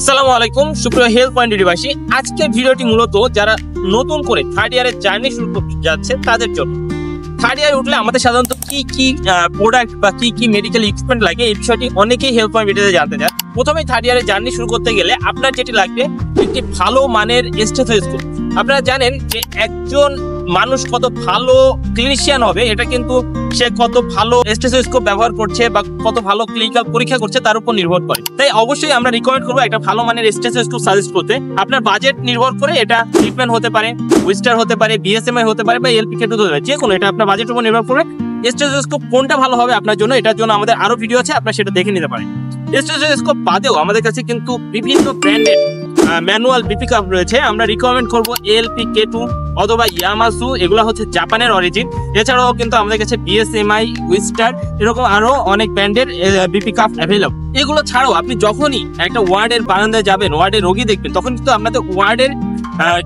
আসসালামু আলাইকুম সুপ্রিয় হেলথ পয়েন্ট ডিভাইসী। আজকের ভিডিওটি মূলত যারা নতুন করে থার্ড ইয়ারের জার্নি শুরু করতে যাচ্ছে তাদের জন্য। থার্ড ইয়ারে উঠলে আমাদের সাধারণত কি প্রোডাক্ট বা কি মেডিকেল ইকুইপমেন্ট লাগে এই বিষয়টি অনেকেই হেলথ পয়েন্ট ভিডিওতে জানতে চান। প্রথমেই থার্ড ইয়ারের জার্নি শুরু করতে গেলে আপনার যেটি লাগবে একটি ভালো মানের স্টেথোস্কোপ। আপনারা জানেন যে একজন মানুষ কত ভালো ক্লিনিশিয়ান হবে এটা কিন্তু সে কত ভালো স্টেথোস্কোপ ব্যবহার করছে বা কত ভালো ক্লিনিক্যাল পরীক্ষা করছে তার উপর নির্ভর করে। তাই অবশ্যই আমরা রিকমেন্ড করবো একটা ভালো মানের স্টেথোস্কোপ সাজেস্ট করতে। আপনার বাজেট নির্ভর করে এটা ট্রিটমেন্ট হতে পারে, উইস্টার হতে পারে, বিএসএমআই হতে পারে বা এলপিকে হতে পারে, যে কোনো এটা আপনার বাজেটের উপর নির্ভর করে স্টেথোস্কোপ কোনটা ভালো হবে আপনার জন্য। এটার জন্য আমাদের আরো ভিডিও আছে, আপনারা সেটা দেখে নিতে পারেন। স্টেথোস্কোপ বাদেও আমাদের কাছে কিন্তু বিভিন্ন ব্র্যান্ডের ম্যানুয়াল বিপি কাপ রয়েছে। আমরা রিকমেন্ড করবো এলপিকে2 অথবা ইয়ামাসু, এগুলো হচ্ছে জাপানের অরিজিন। এছাড়াও কিন্তু আমাদের কাছে বিএসএমআই, উইস্টার এরকম আরো অনেক ব্র্যান্ডের বিপি কাপ অ্যাভেলেবল। এগুলো ছাড়াও আপনি যখনই একটা ওয়ার্ডের বারান্দায় যাবেন, ওয়ার্ডের রোগী দেখবেন, তখন কিন্তু আপনাদের ওয়ার্ডের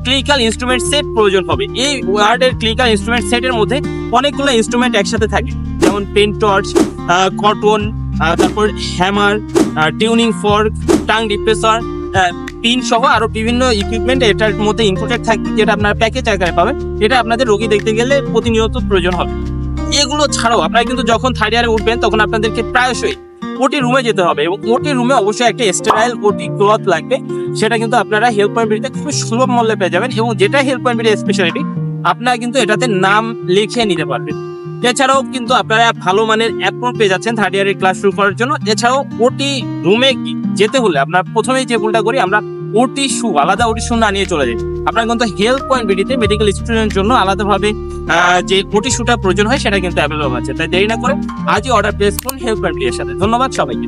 ক্লিনিক্যাল ইনস্ট্রুমেন্ট সেট প্রয়োজন হবে। এই ওয়ার্ডের ক্লিনিক্যাল ইনস্ট্রুমেন্ট সেটের মধ্যে অনেকগুলো ইনস্ট্রুমেন্ট একসাথে থাকে, যেমন পেন টর্চ, কটন, তারপর hammer, tuning fork, tongue depressor, pin সহ আরো বিভিন্ন ইকুইপমেন্ট এটার মধ্যে ইনক্লুডেড থাকবে, যেটা আপনার প্যাকেজ আকারে পাবেন। এটা আপনাদের রোগী দেখতে গেলে প্রতিনিয়ত প্রয়োজন হবে। এগুলো ছাড়াও আপনারা কিন্তু যখন থার্ড ইয়ারে উঠবেন তখন আপনাদেরকে প্রায়শই ওটি রুমে যেতে হবে এবং ওটি রুমে অবশ্যই একটা স্টেরাইল ওটি ক্লথ লাগবে। সেটা কিন্তু আপনারা হেলথ পয়েন্ট বিডিতে খুব সুলভ মূল্যে পেয়ে যাবেন এবং যেটা হেলথ পয়েন্ট বিডি স্পেশালিটি আপনারা কিন্তু এটাতে নাম লিখে নিতে পারবেন। এছাড়াও কিন্তু আপনারা ভালো মানের অ্যাপ্রুভ পেয়ে যাচ্ছেন থার্ড ইয়ারের ক্লাস শুরু করার জন্য। এছাড়াও ওটি রুমে যেতে হলে আমরা প্রথমেই যে ভুলটা করি, আমরা ওটি শু আলাদা ওটি শু না নিয়ে চলে যাই। আপনারা কিন্তু হেলথ পয়েন্ট বিডিতে মেডিকেল স্টুডেন্টের জন্য আলাদাভাবে যে ওটি শুটা প্রয়োজন হয় সেটা কিন্তু অ্যাভেলেবল আছে। তাই দেরি না করে আজই অর্ডার প্লেস করুন হেলথ পয়েন্ট বিডির সাথে। ধন্যবাদ সবাইকে।